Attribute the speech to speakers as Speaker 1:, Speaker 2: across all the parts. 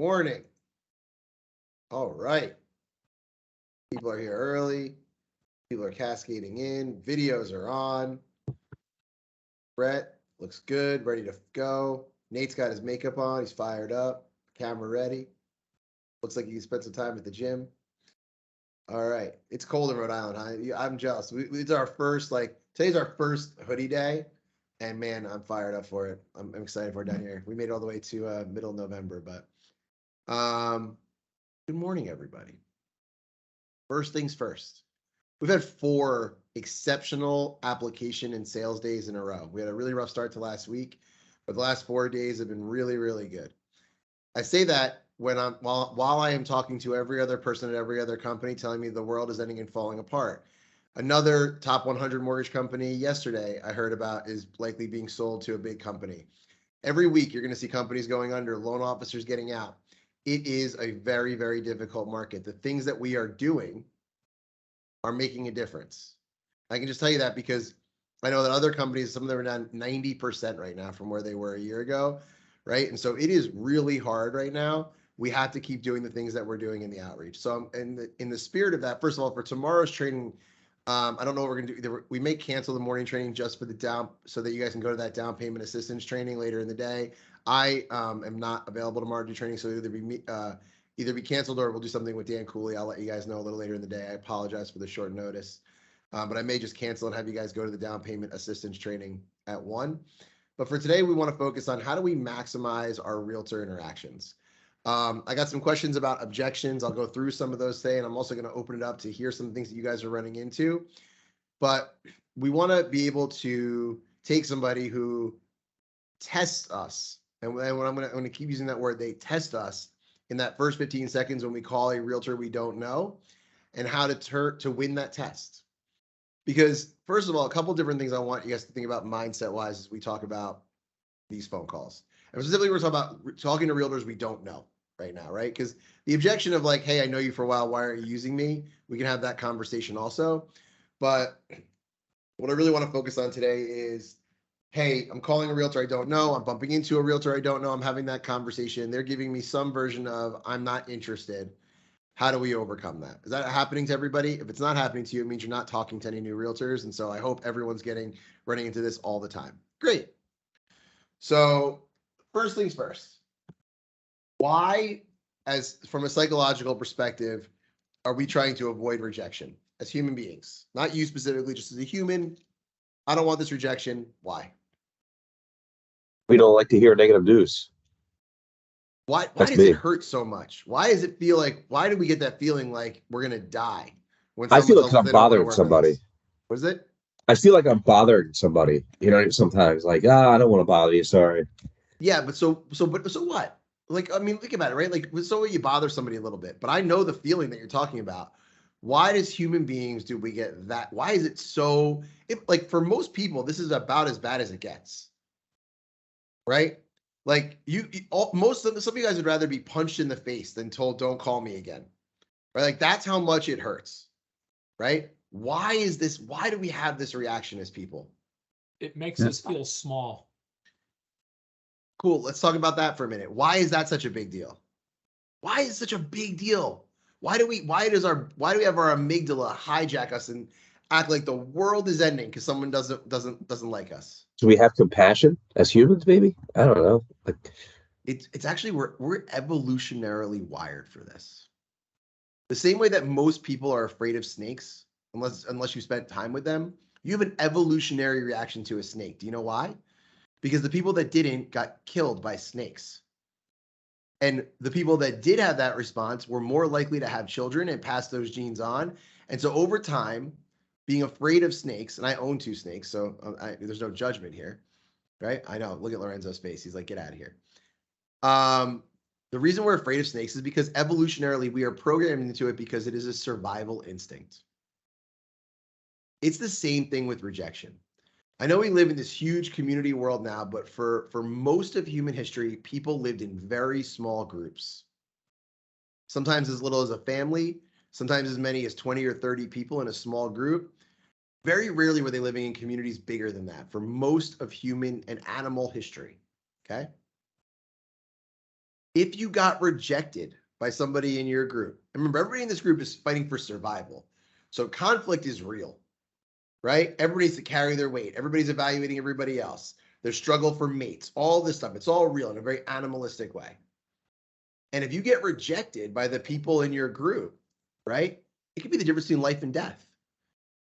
Speaker 1: morning. All right. People are here early. People are cascading in. Videos are on. Brett looks good, ready to go. Nate's got his makeup on. He's fired up. Camera ready. Looks like he spent some time at the gym. All right. It's cold in Rhode Island, huh? I'm jealous. It's our first, today's our first hoodie day. And man, I'm fired up for it. I'm excited for it down here. We made it all the way to middle of November, but good morning, everybody. First things first. We've had 4 exceptional application and sales days in a row. We had a really rough start to last week, but the last 4 days have been really, really good. I say that when while I am talking to every other person at every other company telling me the world is ending and falling apart. Another top 100 mortgage company yesterday I heard about is likely being sold to a big company. Every week you're going to see companies going under, loan officers getting out. It is a very, very difficult market. The things that we are doing are making a difference. I can just tell you that because I know that other companies, some of them are down 90% right now from where they were a year ago, right? And so it is really hard right now. We have to keep doing the things that we're doing in the outreach. So in the spirit of that, first of all, for tomorrow's training, I don't know what we're going to do. We may cancel the morning training just for the down, so that you guys can go to that down payment assistance training later in the day. I am not available tomorrow to do training, so either be canceled or we'll do something with Dan Cooley. I'll let you guys know a little later in the day. I apologize for the short notice, but I may just cancel and have you guys go to the down payment assistance training at 1. But for today, we want to focus on how do we maximize our realtor interactions. I got some questions about objections. I'll go through some of those today, and I'm also going to open it up to hear some things that you guys are running into. But we want to be able to take somebody who tests us, and when I'm going to keep using that word, they test us in that first 15 seconds when we call a realtor we don't know, and how to win that test. Because first of all, a couple different things I want you guys to think about mindset-wise as we talk about these phone calls. And specifically, we're talking to realtors we don't know right now, right? Because the objection of like, hey, I know you for a while, why aren't you using me? We can have that conversation also. But what I really want to focus on today is, hey, I'm calling a realtor I don't know. I'm bumping into a realtor I don't know. I'm having that conversation. They're giving me some version of, I'm not interested. How do we overcome that? Is that happening to everybody? If it's not happening to you, it means you're not talking to any new realtors. And so I hope everyone's running into this all the time. Great. So first things first, why, as from a psychological perspective, are we trying to avoid rejection as human beings? Not you specifically, just as a human. I don't want this rejection. Why?
Speaker 2: We don't like to hear negative news.
Speaker 1: Why does it hurt so much? Why does it feel like, why do we get that feeling like we're going to die? When
Speaker 2: I feel like I'm bothering somebody.
Speaker 1: What is it?
Speaker 2: I feel like I'm bothering somebody, sometimes like, I don't want to bother you. Sorry.
Speaker 1: Yeah. But so what? Like, I mean, think about it, right? Like, so you bother somebody a little bit, but I know the feeling that you're talking about. Why does human beings do we get that? Why is it so, like for most people, this is about as bad as it gets, right? Like some of you guys would rather be punched in the face than told, don't call me again, right? Like that's how much it hurts, right? Why is this? Why do we have this reaction as people?
Speaker 3: It makes us feel small.
Speaker 1: Cool. Let's talk about that for a minute. Why is that such a big deal? Why is it such a big deal? Why do we have our amygdala hijack us and act like the world is ending because someone doesn't like us?
Speaker 2: Do we have compassion as humans? Maybe, I don't know. Like
Speaker 1: it's actually we're evolutionarily wired for this. The same way that most people are afraid of snakes, unless you spent time with them, you have an evolutionary reaction to a snake. Do you know why? Because the people that didn't got killed by snakes. And the people that did have that response were more likely to have children and pass those genes on. And so over time, being afraid of snakes, and I own 2 snakes, so there's no judgment here, right? I know. Look at Lorenzo's face. He's like, get out of here. The reason we're afraid of snakes is because evolutionarily we are programmed into it because it is a survival instinct. It's the same thing with rejection. I know we live in this huge community world now, but for most of human history, people lived in very small groups. Sometimes as little as a family, sometimes as many as 20 or 30 people in a small group. Very rarely were they living in communities bigger than that for most of human and animal history, okay? If you got rejected by somebody in your group, and remember, everybody in this group is fighting for survival. So conflict is real, right? Everybody needs to carry their weight. Everybody's evaluating everybody else. Their struggle for mates, all this stuff. It's all real in a very animalistic way. And if you get rejected by the people in your group, right, it could be the difference between life and death.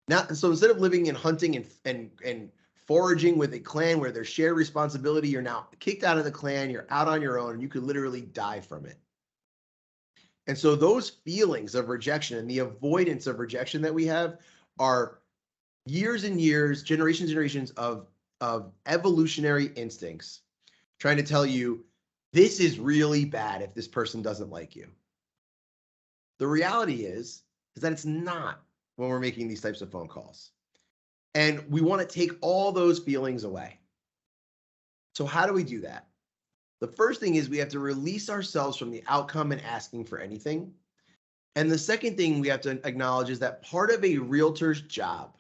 Speaker 1: Now, so instead of living in hunting and foraging with a clan where there's shared responsibility, you're now kicked out of the clan, you're out on your own, and you could literally die from it. And so those feelings of rejection and the avoidance of rejection that we have are years and years, generations of evolutionary instincts trying to tell you this is really bad if this person doesn't like you. The reality is that it's not when we're making these types of phone calls. And we want to take all those feelings away. So how do we do that? The first thing is we have to release ourselves from the outcome and asking for anything. And the second thing we have to acknowledge is that part of a realtor's job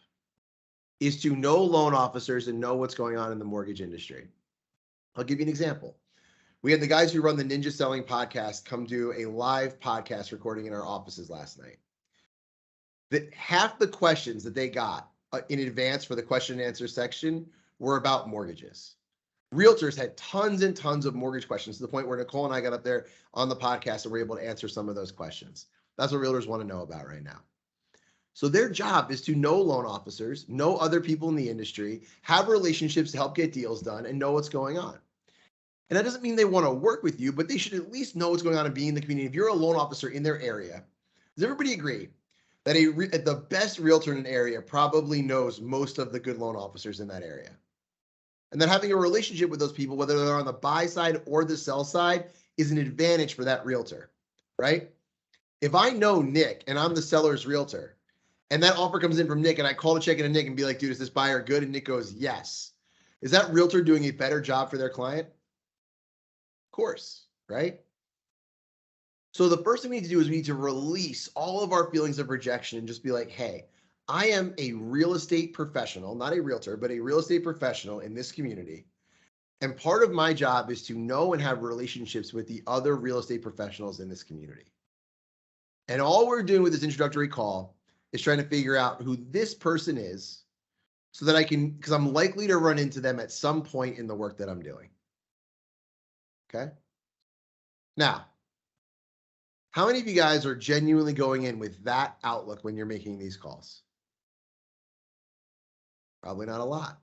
Speaker 1: is to know loan officers and know what's going on in the mortgage industry. I'll give you an example. We had the guys who run the Ninja Selling podcast come do a live podcast recording in our offices last night. That half the questions that they got in advance for the question and answer section were about mortgages. Realtors had tons and tons of mortgage questions to the point where Nicole and I got up there on the podcast and were able to answer some of those questions. That's what realtors want to know about right now. So their job is to know loan officers, know other people in the industry, have relationships to help get deals done, and know what's going on. And that doesn't mean they want to work with you, but they should at least know what's going on and be in the community. If you're a loan officer in their area, does everybody agree that the best realtor in an area probably knows most of the good loan officers in that area? And then having a relationship with those people, whether they're on the buy side or the sell side, is an advantage for that realtor, right? If I know Nick and I'm the seller's realtor, and that offer comes in from Nick and I call to check in on Nick and be like, dude, is this buyer good? And Nick goes, yes. Is that realtor doing a better job for their client? Of course, right? So the first thing we need to do is we need to release all of our feelings of rejection and just be like, hey, I am a real estate professional, not a realtor, but a real estate professional in this community. And part of my job is to know and have relationships with the other real estate professionals in this community. And all we're doing with this introductory call is trying to figure out who this person is so that I can, because I'm likely to run into them at some point in the work that I'm doing. Okay. Now, how many of you guys are genuinely going in with that outlook when you're making these calls? Probably not a lot.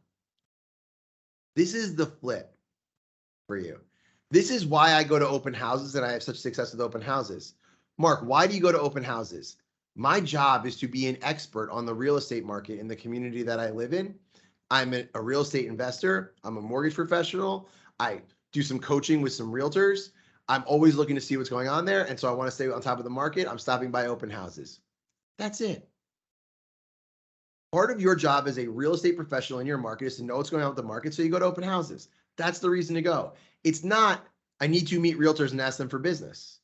Speaker 1: This is the flip for you. This is why I go to open houses and I have such success with open houses. Mark, why do you go to open houses? My job is to be an expert on the real estate market in the community that I live in. I'm a real estate investor. I'm a mortgage professional. I do some coaching with some realtors. I'm always looking to see what's going on there. And so I want to stay on top of the market. I'm stopping by open houses. That's it. Part of your job as a real estate professional in your market is to know what's going on with the market. So you go to open houses. That's the reason to go. It's not, I need to meet realtors and ask them for business.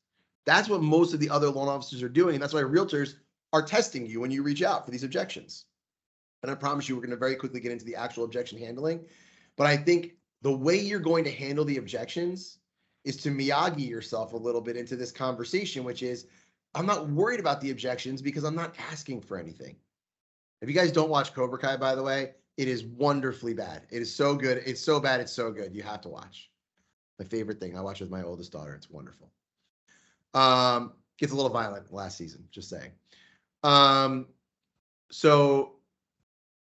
Speaker 1: That's what most of the other loan officers are doing. And that's why realtors are testing you when you reach out for these objections. And I promise you, we're going to very quickly get into the actual objection handling. But I think the way you're going to handle the objections is to Miyagi yourself a little bit into this conversation, which is, I'm not worried about the objections because I'm not asking for anything. If you guys don't watch Cobra Kai, by the way, it is wonderfully bad. It is so good. It's so bad. It's so good. You have to watch. My favorite thing. I watch with my oldest daughter. It's wonderful. Gets a little violent last season, just saying. So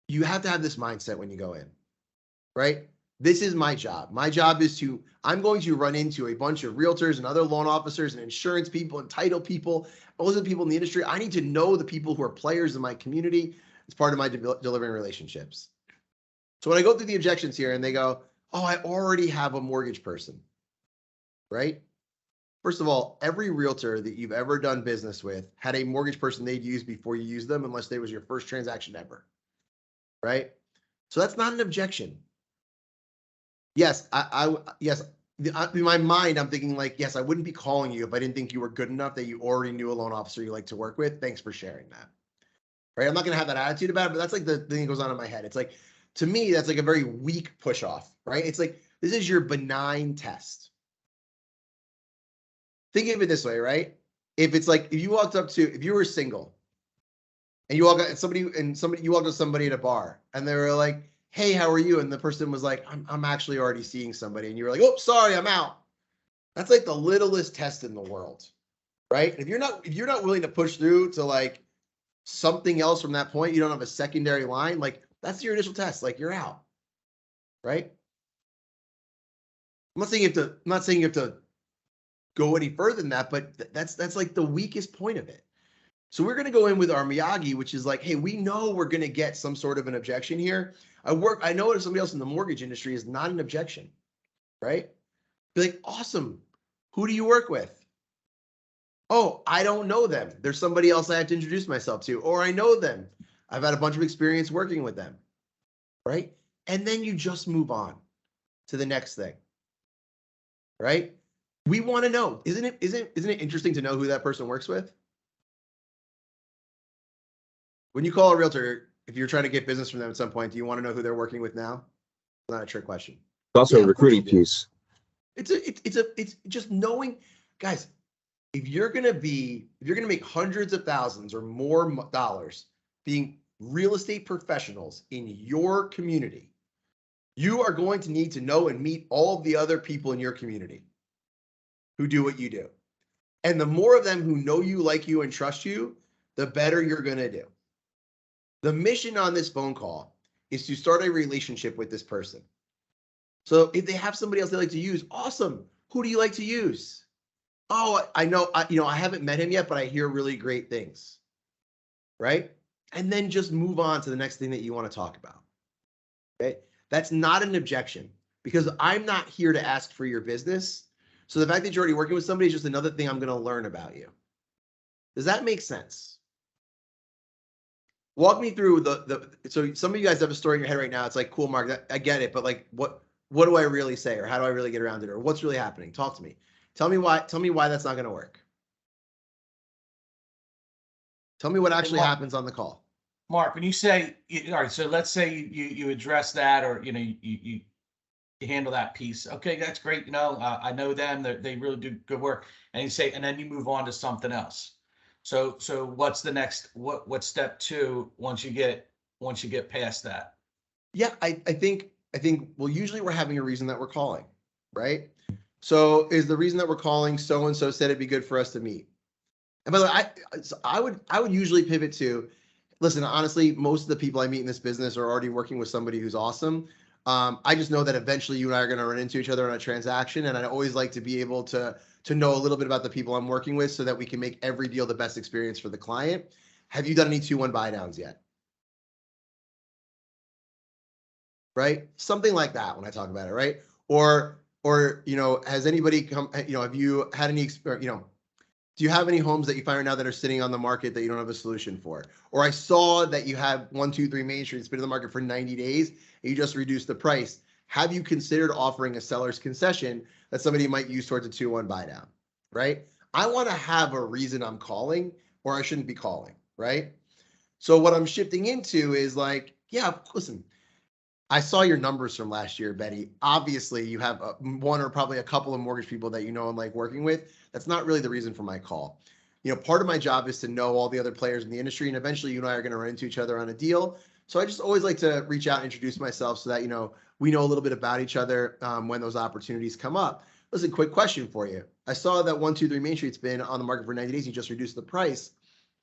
Speaker 1: you have to have this mindset when you go in, right? This is my job. My job is I'm going to run into a bunch of realtors and other loan officers and insurance people and title people, all the people in the industry. I need to know the people who are players in my community. It's part of my delivering relationships. So when I go through the objections here and they go, oh, I already have a mortgage person, right? First of all, every realtor that you've ever done business with had a mortgage person they'd use before you used them, unless they was your first transaction ever, right? So that's not an objection. Yes, yes. In my mind, I'm thinking like, yes, I wouldn't be calling you if I didn't think you were good enough that you already knew a loan officer you like to work with. Thanks for sharing that. Right? I'm not going to have that attitude about it, but that's like the thing that goes on in my head. It's like, to me, that's like a very weak push off, right? It's like, this is your benign test. think of it this way, right? If it's like, if you were single and you walk up and you walked up to somebody at a bar and they were like, hey, how are you? And the person was like, I'm actually already seeing somebody. And you were like, oh, sorry, I'm out. That's like the littlest test in the world, right? If you're not willing to push through to like something else from that point, you don't have a secondary line, like that's your initial test, like you're out, right? I'm not saying you have to go any further than that, but that's like the weakest point of it. So we're going to go in with our Miyagi, which is like, hey, we know we're going to get some sort of an objection here. I know if somebody else in the mortgage industry is not an objection, right? Be like, awesome. Who do you work with? Oh, I don't know them. There's somebody else I have to introduce myself to, or I know them. I've had a bunch of experience working with them, right? And then you just move on to the next thing, right? We want to know, isn't it interesting to know who that person works with? When you call a realtor, if you're trying to get business from them at some point, do you want to know who they're working with now? It's not a trick question.
Speaker 2: It's also
Speaker 1: Yeah,
Speaker 2: a
Speaker 1: of course
Speaker 2: recruiting
Speaker 1: you do.
Speaker 2: piece.
Speaker 1: It's just knowing, guys, if you're going to make hundreds of thousands or more dollars being real estate professionals in your community, you are going to need to know and meet all of the other people in your community who do what you do. And the more of them who know you, like you, and trust you, the better you're going to do. The mission on this phone call is to start a relationship with this person. So if they have somebody else they like to use, awesome. Who do you like to use? Oh, I know, I haven't met him yet, but I hear really great things, right? And then just move on to the next thing that you want to talk about, okay? That's not an objection because I'm not here to ask for your business. So the fact that you're already working with somebody is just another thing I'm going to learn about you. Does that make sense? Walk me through so some of you guys have a story in your head right now. It's like, cool, Mark, I get it, but like, what do I really say, or how do I really get around it, or what's really happening? Talk to me. Tell me why that's not going to work. Tell me what actually happens on the call.
Speaker 4: Mark, when you say, all right, so let's say you address that, or you handle that piece. Okay, that's great. I know them. They really do good work. And you say, and then you move on to something else. So what's the next? What's step two once you get past that?
Speaker 1: Yeah, I think well, usually we're having a reason that we're calling, right? So is the reason that we're calling so and so said it'd be good for us to meet. And by the way, I would usually pivot to, listen, honestly, most of the people I meet in this business are already working with somebody who's awesome. I just know that eventually you and I are going to run into each other on a transaction, and I always like to be able to know a little bit about the people I'm working with so that we can make every deal the best experience for the client. Have you done any 2-1 buy downs yet? Right? Something like that when I talk about it, right? Or has anybody come, have you had any experience, do you have any homes that you find right now that are sitting on the market that you don't have a solution for? Or I saw that you have 123 Main Street, it's been in the market for 90 days, and you just reduced the price. Have you considered offering a seller's concession that somebody might use towards a 2-1 buy down, right? I want to have a reason I'm calling, or I shouldn't be calling, right? So what I'm shifting into is like, yeah, listen, I saw your numbers from last year, Betty. Obviously, you have one or probably a couple of mortgage people that you know and like working with. That's not really the reason for my call. Part of my job is to know all the other players in the industry, and eventually you and I are going to run into each other on a deal. So I just always like to reach out and introduce myself so that, we know a little bit about each other when those opportunities come up. Listen, quick question for you. I saw that 123 Main Street's been on the market for 90 days. You just reduced the price.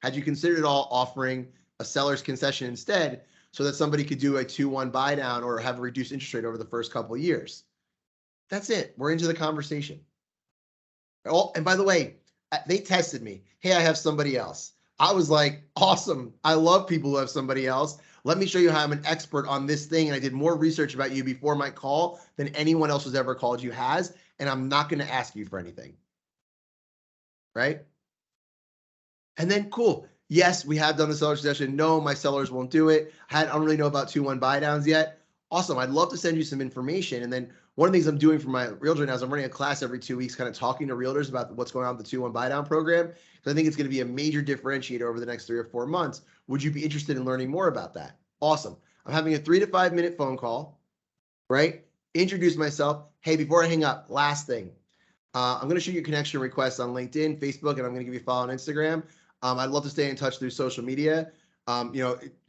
Speaker 1: Had you considered at all offering a seller's concession instead, so that somebody could do a 2-1 buy down or have a reduced interest rate over the first couple of years? That's it. We're into the conversation. Oh, and by the way, they tested me. Hey, I have somebody else. I was like, awesome. I love people who have somebody else. Let me show you how I'm an expert on this thing. And I did more research about you before my call than anyone else who's ever called you has. And I'm not going to ask you for anything. Right? And then, cool. Yes, we have done the seller suggestion. No, my sellers won't do it. I don't really know about 2-1 buy downs yet. Awesome. I'd love to send you some information. And then one of the things I'm doing for my realtor now is I'm running a class every 2 weeks, kind of talking to realtors about what's going on with the 2-1 buy down program. So I think it's going to be a major differentiator over the next 3 or 4 months. Would you be interested in learning more about that? Awesome. I'm having a 3 to 5 minute phone call, right? Introduce myself. Hey, before I hang up, last thing. I'm going to shoot you a connection request on LinkedIn, Facebook, and I'm going to give you a follow on Instagram. I'd love to stay in touch through social media.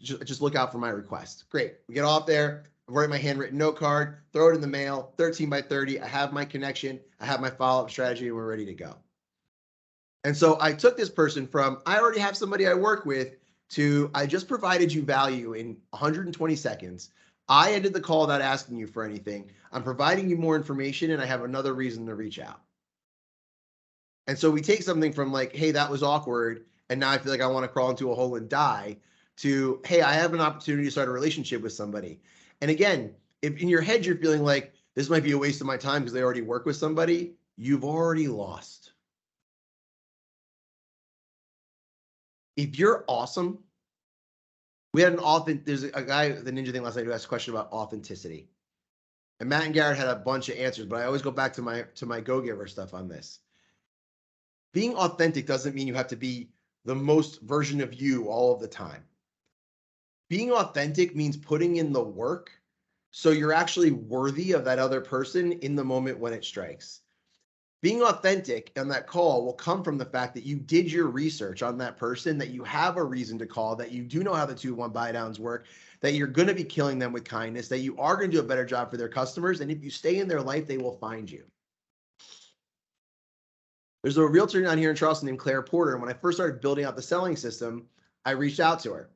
Speaker 1: Just look out for my request. Great. We get off there. I've written my handwritten note card, throw it in the mail, 13 by 30. I have my connection. I have my follow-up strategy, and we're ready to go. And so I took this person from, I already have somebody I work with, to I just provided you value in 120 seconds. I ended the call without asking you for anything. I'm providing you more information, and I have another reason to reach out. And so we take something from like, hey, that was awkward, and now I feel like I want to crawl into a hole and die, to, hey, I have an opportunity to start a relationship with somebody. And again, if in your head you're feeling like this might be a waste of my time because they already work with somebody, you've already lost. If you're awesome, there's a guy, the Ninja thing last night, who asked a question about authenticity. And Matt and Garrett had a bunch of answers, but I always go back to my go-giver stuff on this. Being authentic doesn't mean you have to be the most version of you all of the time. Being authentic means putting in the work so you're actually worthy of that other person in the moment when it strikes. Being authentic on that call will come from the fact that you did your research on that person, that you have a reason to call, that you do know how the 2-1 buy downs work, that you're going to be killing them with kindness, that you are going to do a better job for their customers. And if you stay in their life, they will find you. There's a realtor down here in Charleston named Claire Porter. And when I first started building out the selling system, I reached out to her.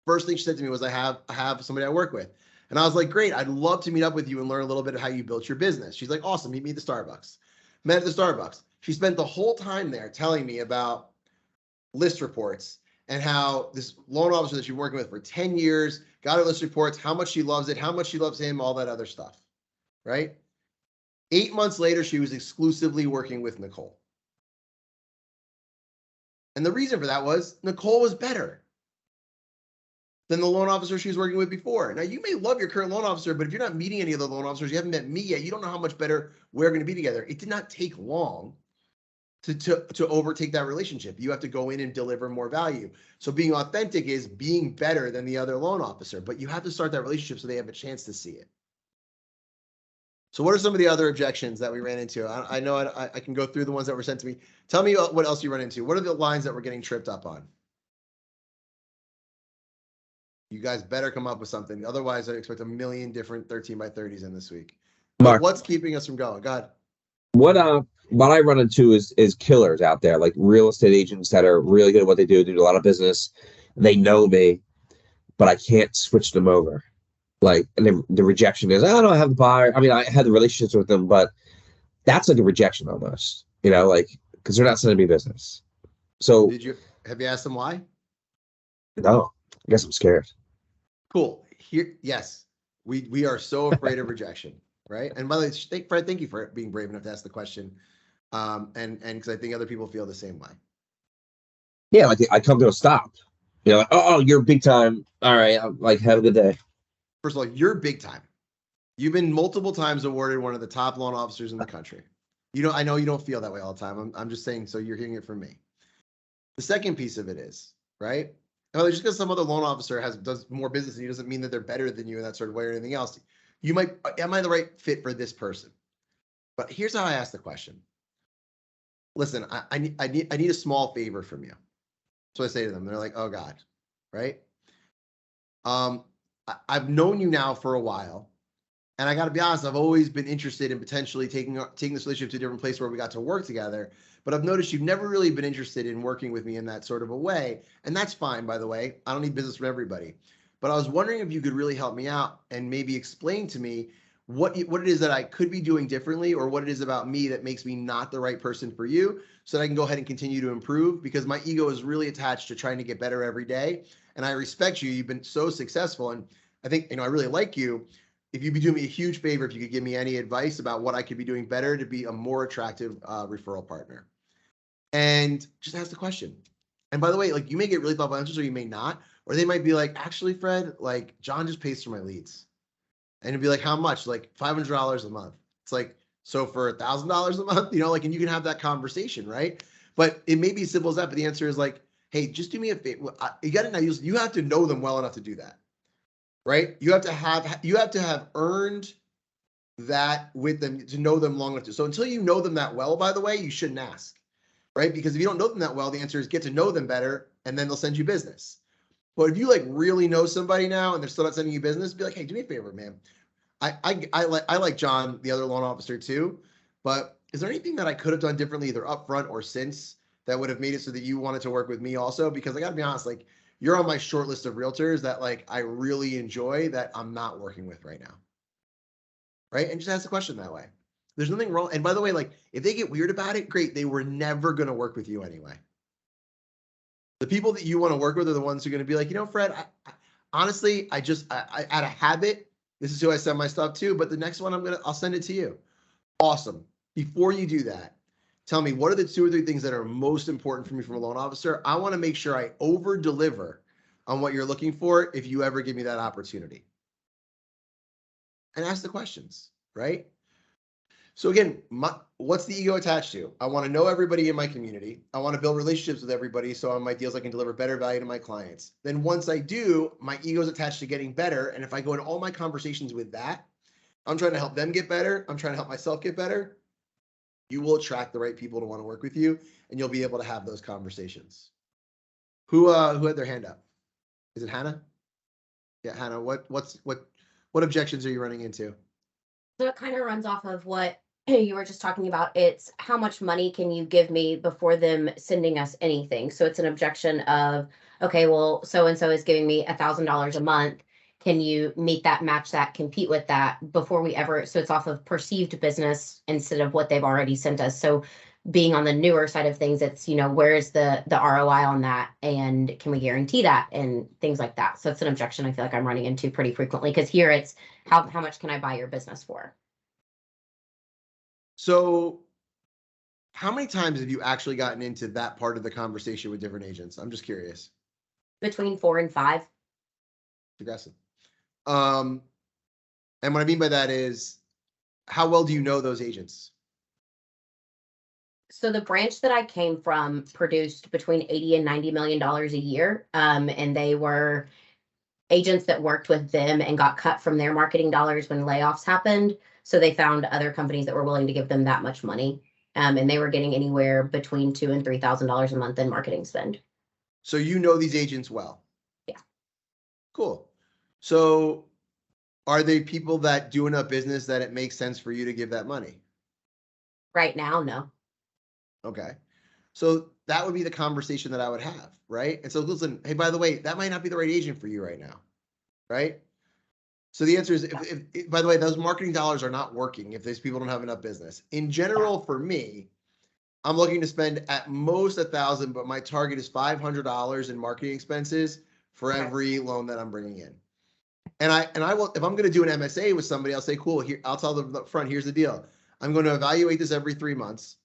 Speaker 1: First thing she said to me was, I have somebody I work with. And I was like, great, I'd love to meet up with you and learn a little bit of how you built your business. She's like, awesome, meet me at the Starbucks. Met at the Starbucks. She spent the whole time there telling me about list reports and how this loan officer that she's working with for 10 years got her list reports, how much she loves it, how much she loves him, all that other stuff, right? 8 months later, she was exclusively working with Nicole. And the reason for that was Nicole was better than the loan officer she was working with before. Now, you may love your current loan officer, but if you're not meeting any of the loan officers, you haven't met me yet, you don't know how much better we're going to be together. It did not take long to overtake that relationship. You have to go in and deliver more value. So being authentic is being better than the other loan officer, but you have to start that relationship so they have a chance to see it. So what are some of the other objections that we ran into? I know I can go through the ones that were sent to me. Tell me what else you run into. What are the lines that we're getting tripped up on? You guys better come up with something. Otherwise, I expect a million different 13 by 30s in this week.
Speaker 2: Mark,
Speaker 1: What's keeping us from going? Go ahead.
Speaker 2: what I run into is killers out there, like real estate agents that are really good at what they do. They do a lot of business. They know me, but I can't switch them over. Like, and the rejection is, I don't have the buyer. I mean, I had the relationships with them, but that's like a rejection almost, like, because they're not sending me business. So
Speaker 1: Have you asked them why?
Speaker 2: no, I guess I'm scared.
Speaker 1: Cool. Yes, we are so afraid of rejection, right? And by the way, Fred, thank you for being brave enough to ask the question. And because I think other people feel the same way.
Speaker 2: Yeah, like I come to a stop. Like, oh, you're big time. All right, like, have a good day.
Speaker 1: First of all, you're big time. You've been multiple times awarded one of the top loan officers in the country. I know you don't feel that way all the time. I'm just saying, so you're hearing it from me. The second piece of it is, right? Just because some other loan officer does more business than you doesn't mean that they're better than you in that sort of way or anything else. Am I the right fit for this person? But here's how I ask the question. Listen, I need a small favor from you. So I say to them, they're like, oh God, right? I've known you now for a while, and I got to be honest, I've always been interested in potentially taking this relationship to a different place where we got to work together. But I've noticed you've never really been interested in working with me in that sort of a way. And that's fine, by the way. I don't need business from everybody. But I was wondering if you could really help me out and maybe explain to me what it is that I could be doing differently, or what it is about me that makes me not the right person for you, so that I can go ahead and continue to improve, because my ego is really attached to trying to get better every day. And I respect you. You've been so successful. And I think, I really like you. If you'd be doing me a huge favor, if you could give me any advice about what I could be doing better to be a more attractive referral partner. And just ask the question. And by the way, like, you may get really thoughtful answers, or you may not, or they might be like, actually, Fred, like, John just pays for my leads. And it'd be like, how much? Like $500 a month. It's like, so for $1,000 a month, and you can have that conversation, right? But it may be as simple as that. But the answer is like, hey, just do me a favor. You have to know them well enough to do that, right? You have to have earned that with them, to know them long enough. So until you know them that well, by the way, you shouldn't ask, right? Because if you don't know them that well, the answer is get to know them better, and then they'll send you business. But if you like really know somebody now and they're still not sending you business, be like, hey, do me a favor, man. I like John, the other loan officer too, but is there anything that I could have done differently, either upfront or since, that would have made it so that you wanted to work with me also? Because I gotta be honest, like you're on my short list of realtors that like I really enjoy that I'm not working with right now. Right? And just ask the question that way. There's nothing wrong. And by the way, like if they get weird about it, great. They were never gonna work with you anyway. The people that you want to work with are the ones who are going to be like, you know, Fred, honestly, I out of habit, this is who I send my stuff to, but the next one I'll send it to you. Awesome. Before you do that, tell me, what are the 2 or 3 things that are most important for me from a loan officer? I want to make sure I over deliver on what you're looking for if you ever give me that opportunity. And ask the questions, right? So again, what's the ego attached to? I want to know everybody in my community. I want to build relationships with everybody, so on my deals I can deliver better value to my clients. Then once I do, my ego is attached to getting better. And if I go in all my conversations with that, I'm trying to help them get better. I'm trying to help myself get better. You will attract the right people to want to work with you, and you'll be able to have those conversations. Who had their hand up? Is it Hannah? Yeah, Hannah. What objections are you running into?
Speaker 5: So it kind of runs off of what you were just talking about. It's how much money can you give me before them sending us anything? So it's an objection of, okay, well, so-and-so is giving me $1,000 a month. Can you meet that, match that, compete with that before we ever, so it's off of perceived business instead of what they've already sent us. So being on the newer side of things, it's, you know, where's the ROI on that? And can we guarantee that? And things like that. So it's an objection I feel like I'm running into pretty frequently, because here it's how much can I buy your business for?
Speaker 1: So how many times have you actually gotten into that part of the conversation with different agents? I'm just curious.
Speaker 5: Between 4 and 5.
Speaker 1: Aggressive. And what I mean by that is, how well do you know those agents?
Speaker 5: So the branch that I came from produced between 80 and $90 million a year. And they were agents that worked with them and got cut from their marketing dollars when layoffs happened. So they found other companies that were willing to give them that much money. And they were getting anywhere between $2,000 and $3,000 a month in marketing spend.
Speaker 1: So you know these agents well?
Speaker 5: Yeah.
Speaker 1: Cool. So are they people that do enough business that it makes sense for you to give that money?
Speaker 5: Right now, no.
Speaker 1: Okay. So that would be the conversation that I would have, right? And so listen, hey, by the way, that might not be the right agent for you right now, right? So the answer is, if by the way, those marketing dollars are not working if these people don't have enough business. In general, for me, I'm looking to spend at most 1,000, but my target is $500 in marketing expenses for every loan that I'm bringing in. And I will, if I'm going to do an MSA with somebody, I'll say, cool, here, I'll tell them up front, here's the deal. I'm going to evaluate this every 3 months.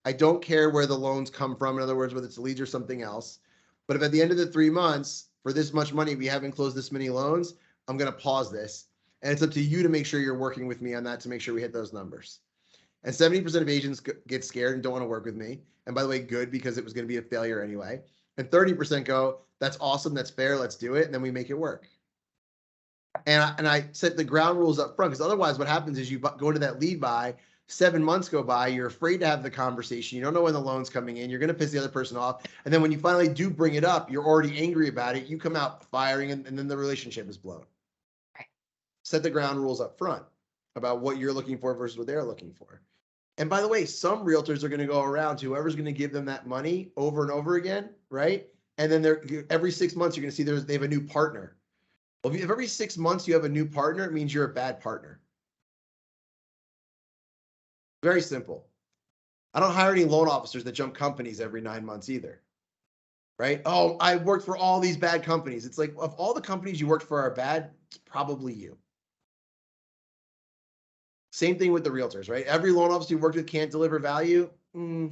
Speaker 1: I don't care where the loans come from. In other words, whether it's leads or something else. But if at the end of the 3 months, for this much money, we haven't closed this many loans, I'm going to pause this. And it's up to you to make sure you're working with me on that to make sure we hit those numbers. And 70% of agents get scared and don't want to work with me. And by the way, good, because it was going to be a failure anyway. And 30% go, that's awesome, that's fair, let's do it. And then we make it work. And I set the ground rules up front, because otherwise what happens is you go to that lead buy, 7 months go by, you're afraid to have the conversation. You don't know when the loan's coming in. You're going to piss the other person off. And then when you finally do bring it up, you're already angry about it. You come out firing, and then the relationship is blown.
Speaker 5: Right.
Speaker 1: Set the ground rules up front about what you're looking for versus what they're looking for. And by the way, some realtors are going to go around to whoever's going to give them that money over and over again, right? And then every 6 months, you're going to see they have a new partner. Well, if every 6 months you have a new partner, it means you're a bad partner. Very simple. I don't hire any loan officers that jump companies every 9 months either, right? Oh, I worked for all these bad companies. It's like, of all the companies you worked for are bad, it's probably you. Same thing with the realtors, right? Every loan officer you worked with can't deliver value. You're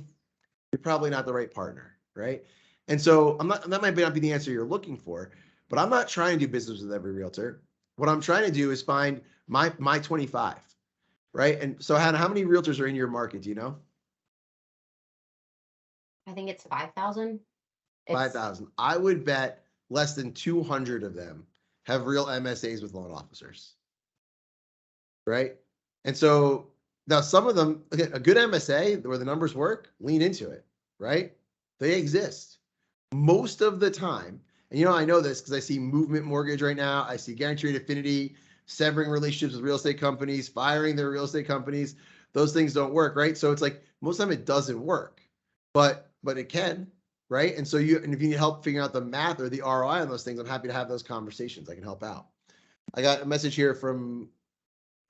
Speaker 1: probably not the right partner, right? And so that might not be the answer you're looking for, but I'm not trying to do business with every realtor. What I'm trying to do is find my 25. Right. And so Hannah, how many realtors are in your market? Do you know?
Speaker 5: I think it's 5,000.
Speaker 1: 5,000. I would bet less than 200 of them have real MSAs with loan officers. Right. And so now some of them, again, a good MSA where the numbers work, lean into it, right? They exist most of the time. And I know this because I see Movement Mortgage right now. I see Guaranteed Affinity severing relationships with real estate companies, firing their real estate companies. Those things don't work, right? So it's like most of the time it doesn't work, but it can, right? And so if you need help figuring out the math or the ROI on those things, I'm happy to have those conversations. I can help out. I got a message here from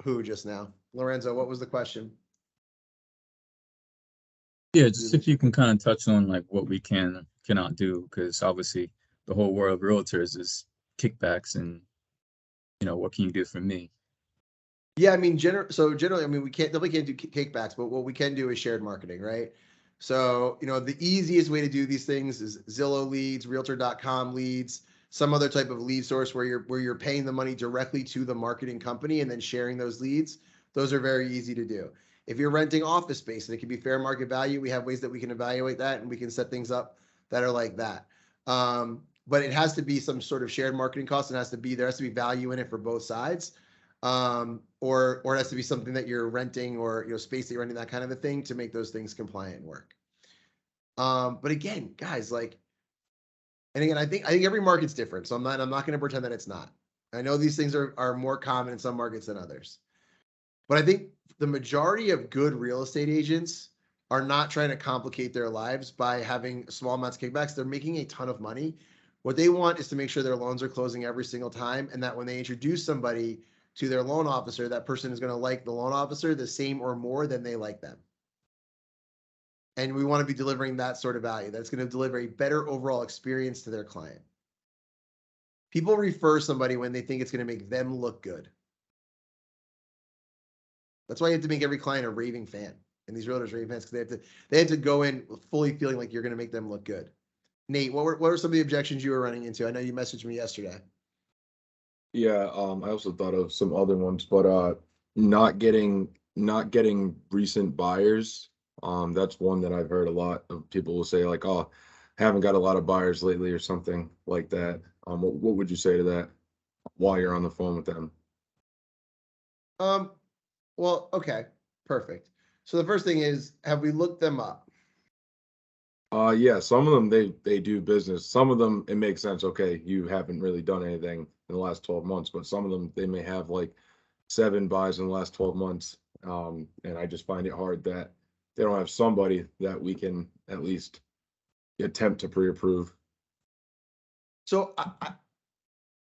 Speaker 1: who just now? Lorenzo, what was the question?
Speaker 6: Yeah, just if you can kind of touch on like what we cannot do, because obviously the whole world of realtors is kickbacks, and what can you do for me?
Speaker 1: Yeah, I mean, generally, I mean, we definitely can't do kickbacks, but what we can do is shared marketing, right? So, the easiest way to do these things is Zillow leads, Realtor.com leads, some other type of lead source where you're paying the money directly to the marketing company and then sharing those leads. Those are very easy to do. If you're renting office space and it can be fair market value, we have ways that we can evaluate that and we can set things up that are like that. But it has to be some sort of shared marketing cost. There has to be value in it for both sides. Or it has to be something that you're renting or space that you're renting, that kind of a thing, to make those things compliant and work. But again, guys, and again, I think every market's different, so I'm not going to pretend that it's not. I know these things are more common in some markets than others, but I think the majority of good real estate agents are not trying to complicate their lives by having small amounts of kickbacks. They're making a ton of money. What they want is to make sure their loans are closing every single time, and that when they introduce somebody to their loan officer, that person is going to like the loan officer the same or more than they like them. And we want to be delivering that sort of value. That's going to deliver a better overall experience to their client. People refer somebody when they think it's going to make them look good. That's why you have to make every client a raving fan. And these realtors raving fans, because they have to go in fully feeling like you're going to make them look good. Nate, what were some of the objections you were running into? I know you messaged me yesterday.
Speaker 7: Yeah, I also thought of some other ones, but not getting recent buyers. That's one that I've heard a lot of people will say, like, oh, haven't got a lot of buyers lately or something like that. What would you say to that while you're on the phone with them?
Speaker 1: Well, okay, perfect. So the first thing is, have we looked them up?
Speaker 7: Yeah, some of them they do business. Some of them it makes sense. Okay, you haven't really done anything in the last 12 months, but some of them they may have like 7 buys in the last 12 months. And I just find it hard that they don't have somebody that we can at least attempt to pre-approve.
Speaker 1: So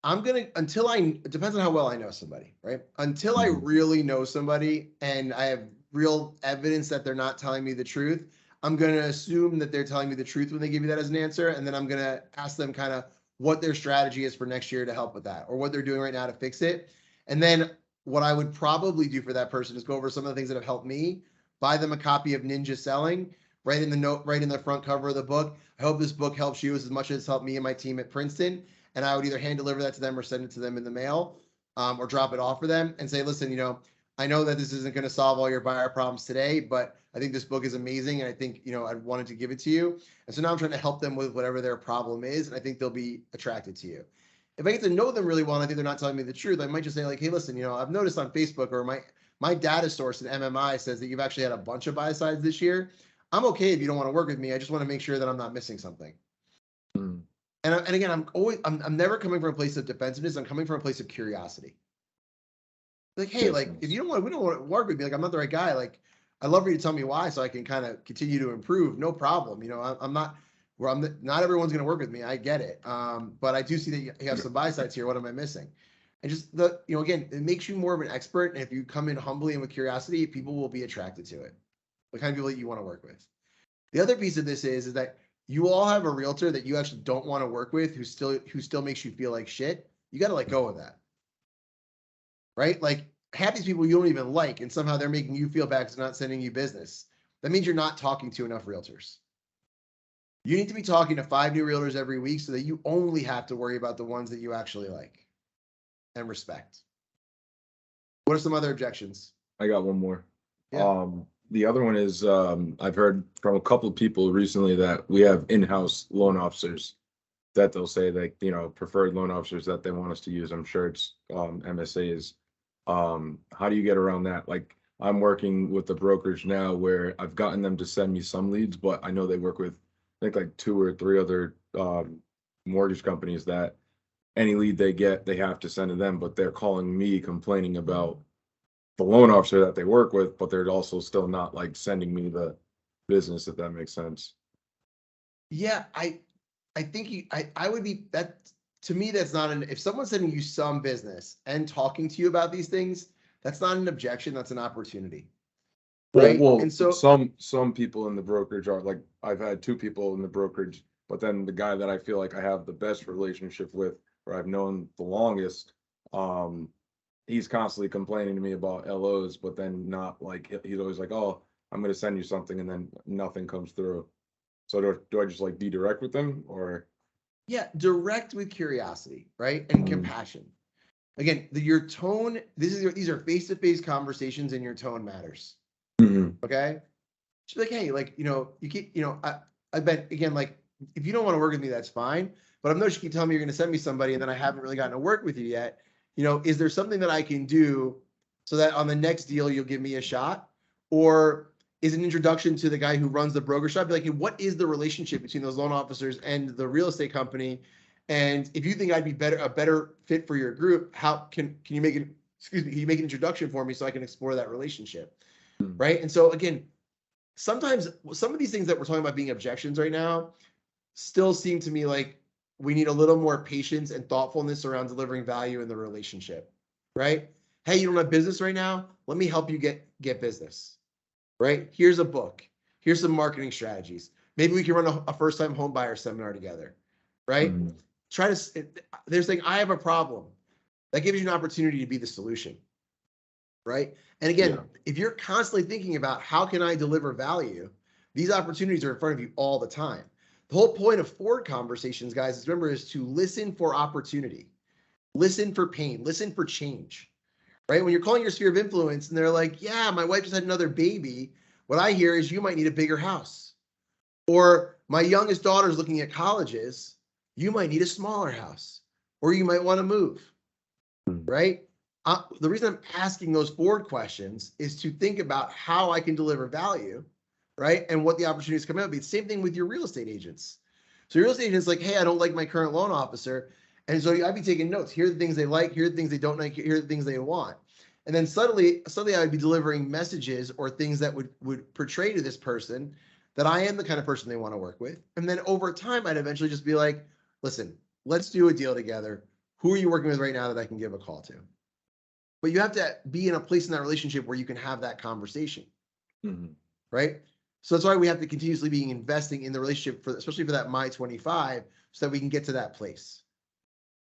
Speaker 1: I'm gonna, it depends on how well I know somebody, right? Until I really know somebody and I have real evidence that they're not telling me the truth, I'm going to assume that they're telling me the truth when they give you that as an answer. And then I'm going to ask them kind of what their strategy is for next year to help with that, or what they're doing right now to fix it. And then what I would probably do for that person is go over some of the things that have helped me, buy them a copy of Ninja Selling, write in the note, right in the front cover of the book. I hope this book helps you as much as it's helped me and my team at Princeton. And I would either hand deliver that to them or send it to them in the mail, or drop it off for them and say, listen, I know that this isn't going to solve all your buyer problems today, but I think this book is amazing. And I think, I wanted to give it to you. And so now I'm trying to help them with whatever their problem is. And I think they'll be attracted to you. If I get to know them really well and I think they're not telling me the truth, I might just say like, hey, listen, I've noticed on Facebook or my data source in MMI says that you've actually had a bunch of buy sides this year. I'm okay if you don't want to work with me. I just want to make sure that I'm not missing something. And again, I'm never coming from a place of defensiveness. I'm coming from a place of curiosity. Like, hey, like if we don't want to work with me, like I'm not the right guy. Like, I'd love for you to tell me why, so I can kind of continue to improve. No problem. Not everyone's going to work with me. I get it. But I do see that you have some buy sides here. What am I missing? And just again, it makes you more of an expert. And if you come in humbly and with curiosity, people will be attracted to it. The kind of people that you want to work with. The other piece of this is that you all have a realtor that you actually don't want to work with who still makes you feel like shit. You got to let go of that. Right? Like half these people you don't even like, and somehow they're making you feel bad because they're not sending you business. That means you're not talking to enough realtors. You need to be talking to 5 new realtors every week so that you only have to worry about the ones that you actually like and respect. What are some other objections?
Speaker 7: I got one more.
Speaker 1: Yeah.
Speaker 7: The other one is I've heard from a couple of people recently that we have in-house loan officers that they'll say that, preferred loan officers that they want us to use. I'm sure it's MSAs. How do you get around that? Like, I'm working with the brokerage now where I've gotten them to send me some leads, but I know they work with, I think, like 2 or 3 other mortgage companies that any lead they get, they have to send to them, but they're calling me complaining about the loan officer that they work with, but they're also still not like sending me the business, if that makes sense.
Speaker 1: Yeah, I think I would be that to me, that's not if someone's sending you some business and talking to you about these things, that's not an objection, that's an opportunity. Right.
Speaker 7: Well,
Speaker 1: And so
Speaker 7: some people in the brokerage are like, I've had 2 people in the brokerage, but then the guy that I feel like I have the best relationship with, or I've known the longest, he's constantly complaining to me about LOs, but then not like, he's always like, oh, I'm gonna send you something, and then nothing comes through. So do I just like be direct with them, or?
Speaker 1: yeah, direct with curiosity, right? And compassion. Again, your tone, these are face-to-face conversations and your tone matters. Okay. She's like, hey, like, you keep, I bet again, like, if you don't want to work with me, that's fine. But I'm noticing you keep telling me you're going to send me somebody and then I haven't really gotten to work with you yet. Is there something that I can do so that on the next deal you'll give me a shot? Or is an introduction to the guy who runs the broker shop? Be like, hey, what is the relationship between those loan officers and the real estate company? And if you think I'd be a better fit for your group, how can you make it? Excuse me, can you make an introduction for me so I can explore that relationship? Right. And so again, sometimes some of these things that we're talking about being objections right now still seem to me like we need a little more patience and thoughtfulness around delivering value in the relationship, right? Hey, you don't have business right now? Let me help you get business, right? Here's a book. Here's some marketing strategies. Maybe we can run a first-time home buyer seminar together, right? They're saying, I have a problem. That gives you an opportunity to be the solution, right? And again, if you're constantly thinking about how can I deliver value, these opportunities are in front of you all the time. The whole point of Ford conversations, guys, is remember, is to listen for opportunity, listen for pain, listen for change, right? When you're calling your sphere of influence and they're like, yeah, my wife just had another baby, what I hear is you might need a bigger house. Or my youngest daughter's looking at colleges, you might need a smaller house, or you might want to move, right? The reason I'm asking those Ford questions is to think about how I can deliver value, right? And what the opportunities come out. Be the same thing with your real estate agents. So your real estate agent's like, hey, I don't like my current loan officer. And so I'd be taking notes. Here are the things they like. Here are the things they don't like. Here are the things they want. And then suddenly I would be delivering messages or things that would portray to this person that I am the kind of person they want to work with. And then over time, I'd eventually just be like, listen, let's do a deal together. Who are you working with right now that I can give a call to? But you have to be in a place in that relationship where you can have that conversation, right? So that's why we have to continuously be investing in the relationship, especially for that My 25, so that we can get to that place.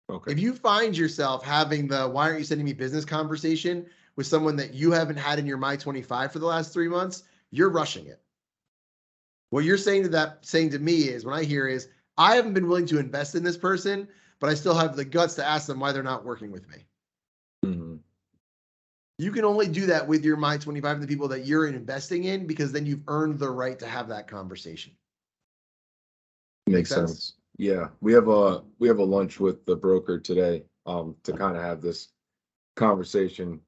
Speaker 1: Okay. If you find yourself having the why aren't you sending me business conversation with someone that you haven't had in your My 25 for the last 3 months, you're rushing it. What you're saying to me is, when I hear is, I haven't been willing to invest in this person, but I still have the guts to ask them why they're not working with me. You can only do that with your My 25 and the people that you're investing in, because then you've earned the right to have that conversation.
Speaker 7: Makes sense. Yeah, we have a lunch with the broker today to kind of have this conversation.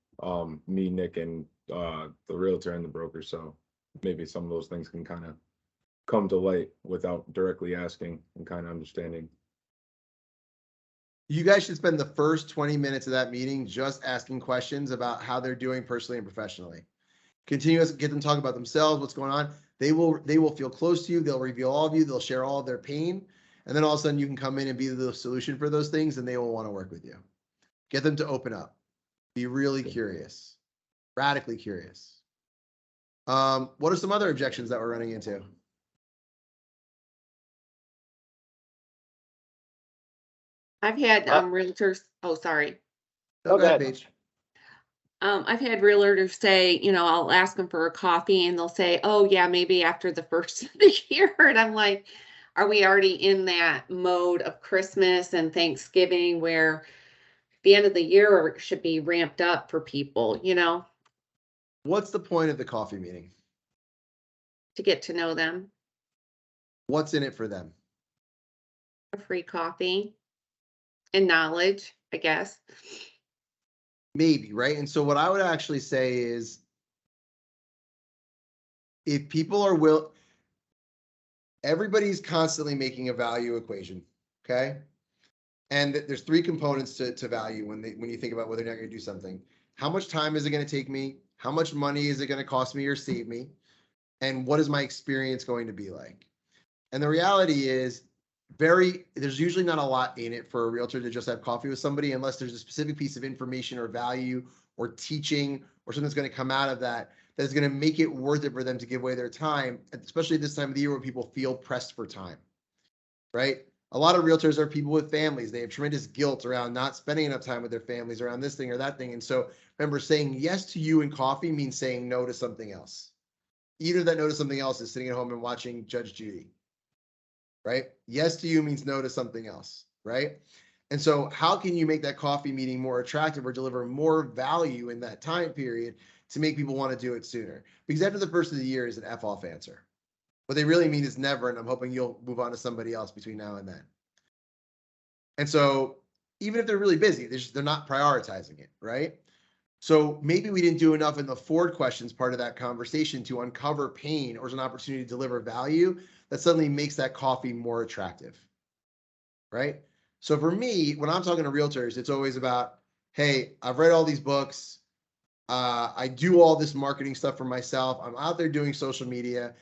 Speaker 7: Me, Nick, and the realtor and the broker. So maybe some of those things can kind of come to light without directly asking and kind of understanding.
Speaker 1: You guys should spend the first 20 minutes of that meeting just asking questions about how they're doing personally and professionally. Continue to get them talk about themselves, what's going on. They will feel close to you. They'll reveal all of you. They'll share all of their pain. And then all of a sudden you can come in and be the solution for those things, and they will want to work with you. Get them to open up. Be really curious, radically curious. What are some other objections that we're running into?
Speaker 8: I've had realtors. Oh, sorry.
Speaker 1: Go ahead, Paige.
Speaker 8: I've had realtors say, I'll ask them for a coffee and they'll say, oh yeah, maybe after the first of the year. And I'm like, are we already in that mode of Christmas and Thanksgiving where the end of the year should be ramped up for people,
Speaker 1: What's the point of the coffee meeting?
Speaker 8: To get to know them.
Speaker 1: What's in it for them?
Speaker 8: A free coffee and knowledge, I guess.
Speaker 1: Maybe, right? And so what I would actually say is, if people are everybody's constantly making a value equation, okay? And there's three components to value when you think about whether or not you're going to do something. How much time is it going to take me? How much money is it going to cost me or save me? And what is my experience going to be like? And the reality is, there's usually not a lot in it for a realtor to just have coffee with somebody, unless there's a specific piece of information or value or teaching or something that's going to come out of that is going to make it worth it for them to give away their time, especially this time of the year where people feel pressed for time, right? A lot of realtors are people with families. They have tremendous guilt around not spending enough time with their families around this thing or that thing. And so remember, saying yes to you and coffee means saying no to something else. Either that no to something else is sitting at home and watching Judge Judy, right? Yes to you means no to something else, right? And so how can you make that coffee meeting more attractive or deliver more value in that time period to make people want to do it sooner? Because after the first of the year is an F-off answer. What they really mean is never, and I'm hoping you'll move on to somebody else between now and then. And so even if they're really busy, they're not prioritizing it, right? So maybe we didn't do enough in the Ford questions part of that conversation to uncover pain or as an opportunity to deliver value that suddenly makes that coffee more attractive, right? So for me, when I'm talking to realtors, it's always about, hey, I've read all these books. I do all this marketing stuff for myself. I'm out there doing social media.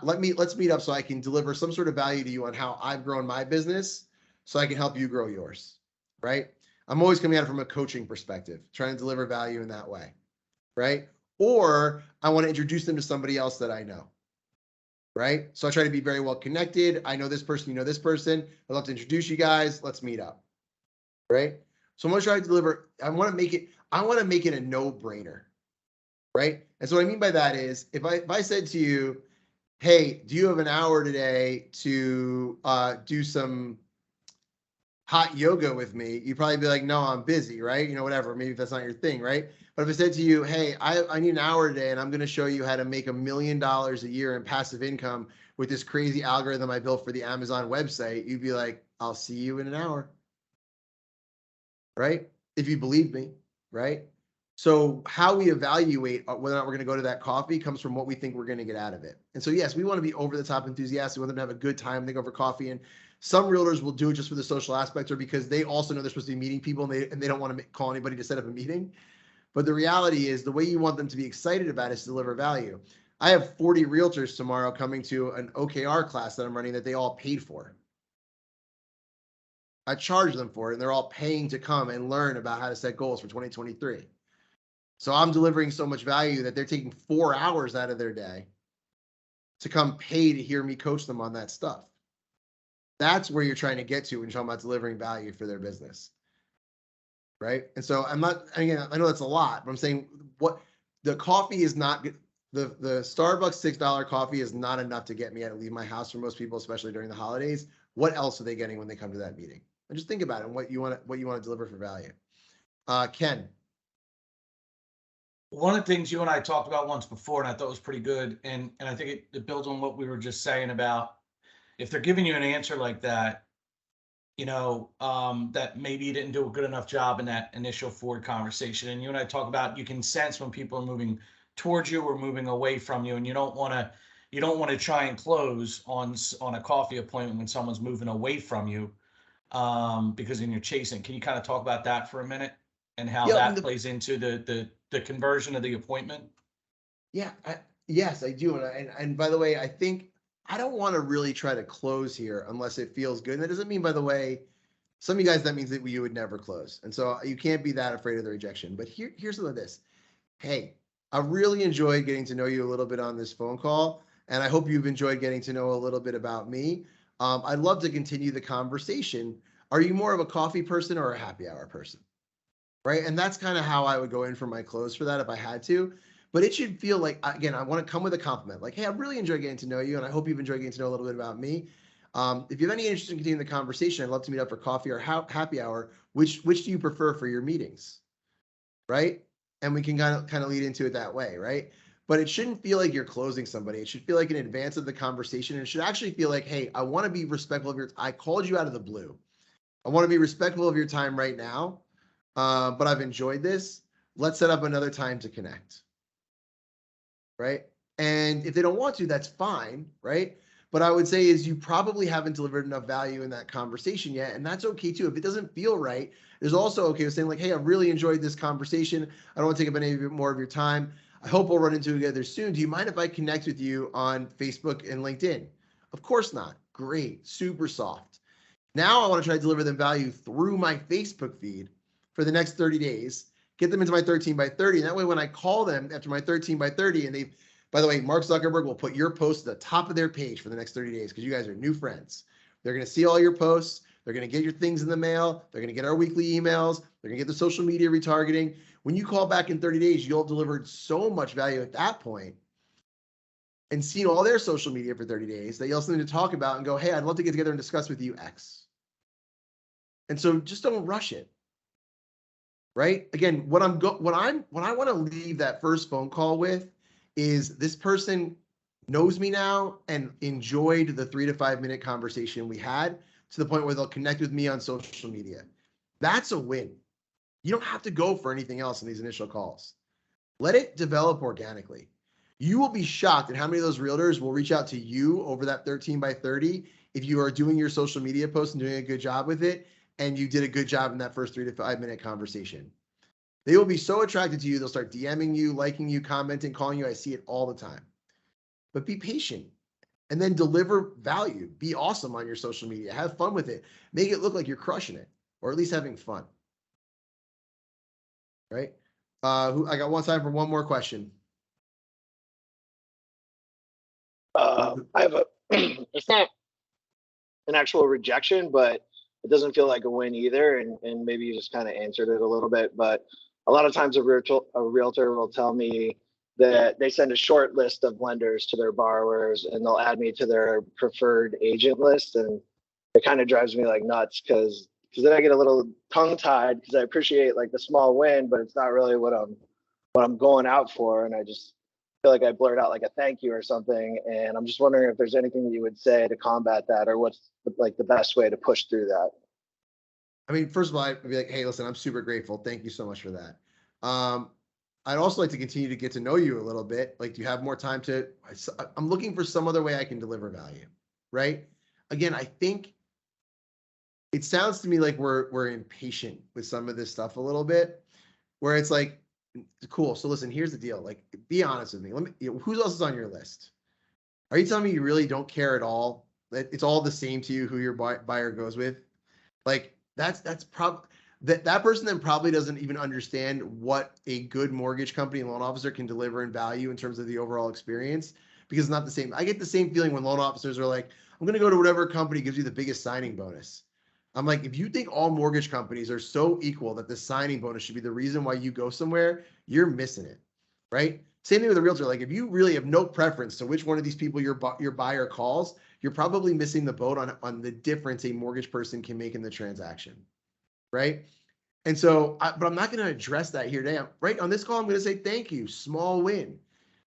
Speaker 1: Let's meet up so I can deliver some sort of value to you on how I've grown my business so I can help you grow yours, right? I'm always coming at it from a coaching perspective, trying to deliver value in that way, right? Or I want to introduce them to somebody else that I know, right? So I try to be very well connected. I know this person, you know this person. I'd love to introduce you guys. Let's meet up, right? So I'm going to try to deliver. I want to make it a no-brainer, right? And so what I mean by that is, if I said to you, hey, do you have an hour today to do some hot yoga with me? You'd probably be like, no, I'm busy, right? You know, whatever, maybe that's not your thing, right? But if I said to you, hey, I need an hour today and I'm going to show you how to make $1 million a year in passive income with this crazy algorithm I built for the Amazon website, you'd be like, I'll see you in an hour, right? If you believe me, right? So how we evaluate whether or not we're going to go to that coffee comes from what we think we're going to get out of it. And so, yes, we want to be over the top enthusiastic. We want them to have a good time. They go for coffee. And some realtors will do it just for the social aspect or because they also know they're supposed to be meeting people and they don't want to call anybody to set up a meeting. But the reality is the way you want them to be excited about it is to deliver value. I have 40 realtors tomorrow coming to an OKR class that I'm running that they all paid for. I charge them for it and they're all paying to come and learn about how to set goals for 2023. So I'm delivering so much value that they're taking 4 hours out of their day to come pay to hear me coach them on that stuff. That's where you're trying to get to when you're talking about delivering value for their business. Right. And so again, I know that's a lot, but I'm saying what the coffee is not the Starbucks $6 coffee is not enough to get me out to leave my house for most people, especially during the holidays. What else are they getting when they come to that meeting? And just think about it and what you want to deliver for value. Ken.
Speaker 4: One of the things you and I talked about once before, and I thought was pretty good, and I think it builds on what we were just saying about if they're giving you an answer like that, you know, that maybe you didn't do a good enough job in that initial Ford conversation. And you and I talk about, you can sense when people are moving towards you or moving away from you, and you don't want to try and close on a coffee appointment when someone's moving away from you, because then you're chasing. Can you kind of talk about that for a minute and how that plays into the conversion of the appointment?
Speaker 1: Yeah, yes, I do. And by the way, I think I don't want to really try to close here unless it feels good. And that doesn't mean, by the way, some of you guys, that means that you would never close. And so you can't be that afraid of the rejection. But here's some of this. Hey, I really enjoyed getting to know you a little bit on this phone call. And I hope you've enjoyed getting to know a little bit about me. I'd love to continue the conversation. Are you more of a coffee person or a happy hour person? Right. And that's kind of how I would go in for my close for that if I had to. But it should feel like, again, I want to come with a compliment. Like, hey, I really enjoyed getting to know you, and I hope you've enjoyed getting to know a little bit about me. If you have any interest in continuing the conversation, I'd love to meet up for coffee or happy hour. Which do you prefer for your meetings? Right? And we can kind of lead into it that way, right? But it shouldn't feel like you're closing somebody. It should feel like in advance of the conversation. And it should actually feel like, hey, I want to be respectful of I called you out of the blue. I want to be respectful of your time right now. But I've enjoyed this. let's set up another time to connect. Right? And if they don't want to, that's fine, right? But I would say is you probably haven't delivered enough value in that conversation yet. And that's okay too. If it doesn't feel right, there's also okay with saying like, hey, I really enjoyed this conversation. I don't want to take up any more of your time. I hope we'll run into it together soon. Do you mind if I connect with you on Facebook and LinkedIn? Of course not. Great. Super soft. Now I want to try to deliver them value through my Facebook feed for the next 30 days, get them into my 13 by 30. And that way, when I call them after my 13 by 30 and they've, by the way, Mark Zuckerberg will put your post at the top of their page for the next 30 days because you guys are new friends. They're going to see all your posts. They're going to get your things in the mail. They're going to get our weekly emails. They're going to get the social media retargeting. When you call back in 30 days, you'll have delivered so much value at that point and seen all their social media for 30 days that you'll have something to talk about and go, hey, I'd love to get together and discuss with you X. And so just don't rush it. Right? Again, what I want to leave that first phone call with is this person knows me now and enjoyed the 3 to 5 minute conversation we had to the point where they'll connect with me on social media. That's a win. You don't have to go for anything else in these initial calls. Let it develop organically. You will be shocked at how many of those realtors will reach out to you over that 13 by 30 if you are doing your social media posts and doing a good job with it, and you did a good job in that first 3 to 5 minute conversation. They will be so attracted to you, they'll start DMing you, liking you, commenting, calling you. I see it all the time. But be patient and then deliver value. Be awesome on your social media. Have fun with it. Make it look like you're crushing it, or at least having fun. Right? I got one time for one more question.
Speaker 9: I have a, it's not an actual rejection, but it doesn't feel like a win either. And maybe you just kind of answered it a little bit, but a lot of times a realtor will tell me that they send a short list of lenders to their borrowers and they'll add me to their preferred agent list. And it kind of drives me like nuts because then I get a little tongue tied because I appreciate like the small win, but it's not really what I'm going out for. And I just feel like I blurt out like a thank you or something. And I'm just wondering if there's anything that you would say to combat that, or what's like the best way to push through that.
Speaker 1: I mean, first of all, I'd be like, hey, listen, I'm super grateful. Thank you so much for that. I'd also like to continue to get to know you a little bit. Like, do you have more time to, I'm looking for some other way I can deliver value, right? Again, I think it sounds to me like we're impatient with some of this stuff a little bit, where it's like, cool. So listen, here's the deal. Like, be honest with me. Who else is on your list? Are you telling me you really don't care at all? That it's all the same to you who your buyer goes with? Like, that's probably that person then probably doesn't even understand what a good mortgage company and loan officer can deliver in value in terms of the overall experience, because it's not the same. I get the same feeling when loan officers are like, I'm going to go to whatever company gives you the biggest signing bonus. I'm like, if you think all mortgage companies are so equal that the signing bonus should be the reason why you go somewhere, you're missing it, right? Same thing with a realtor. Like, if you really have no preference to which one of these people your buyer calls, you're probably missing the boat on the difference a mortgage person can make in the transaction, right? And so, but I'm not going to address that here today. Right on this call, I'm going to say thank you, small win.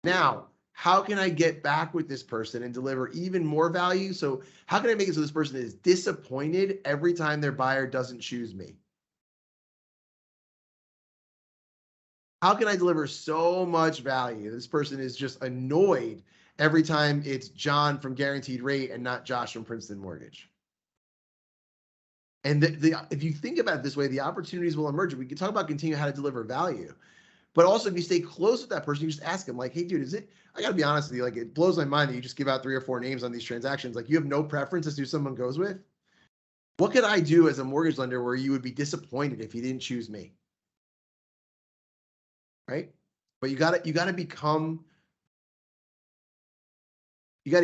Speaker 1: Now, how can I get back with this person and deliver even more value? So how can I make it so this person is disappointed every time their buyer doesn't choose me? How can I deliver so much value? This person is just annoyed every time it's John from Guaranteed Rate and not Josh from Princeton Mortgage. And if you think about it this way, the opportunities will emerge. We can talk about continuing how to deliver value. But also, if you stay close with that person, you just ask them, like, hey, dude, I got to be honest with you, like, it blows my mind that you just give out 3 or 4 names on these transactions. Like, you have no preference as to who someone goes with. What could I do as a mortgage lender where you would be disappointed if you didn't choose me? Right? But you got to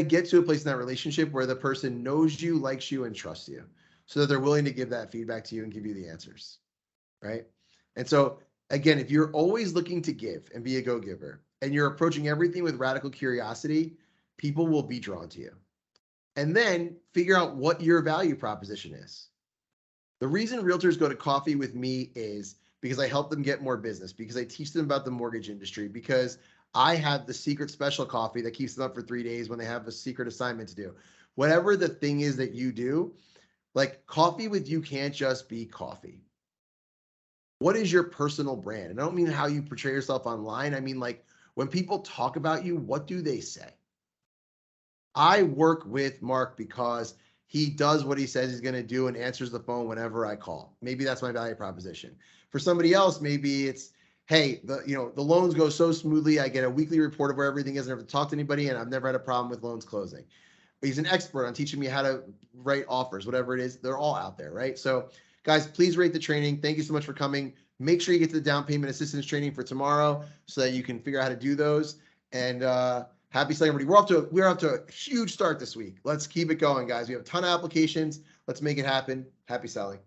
Speaker 1: get to a place in that relationship where the person knows you, likes you, and trusts you, so that they're willing to give that feedback to you and give you the answers. Right? And so, again, if you're always looking to give and be a go-giver, and you're approaching everything with radical curiosity, people will be drawn to you. And then figure out what your value proposition is. The reason realtors go to coffee with me is because I help them get more business, because I teach them about the mortgage industry, because I have the secret special coffee that keeps them up for 3 days when they have a secret assignment to do. Whatever the thing is that you do, like, coffee with you can't just be coffee. What is your personal brand? And I don't mean how you portray yourself online. I mean, like, when people talk about you, what do they say? I work with Mark because he does what he says he's going to do and answers the phone whenever I call. Maybe that's my value proposition. For somebody else, maybe it's, hey, the loans go so smoothly. I get a weekly report of where everything is. I never have to talk to anybody, and I've never had a problem with loans closing. He's an expert on teaching me how to write offers, whatever it is. They're all out there, right? So, guys, please rate the training. Thank you so much for coming. Make sure you get to the down payment assistance training for tomorrow so that you can figure out how to do those. And happy selling, everybody. We're off to a huge start this week. Let's keep it going, guys. We have a ton of applications. Let's make it happen. Happy selling.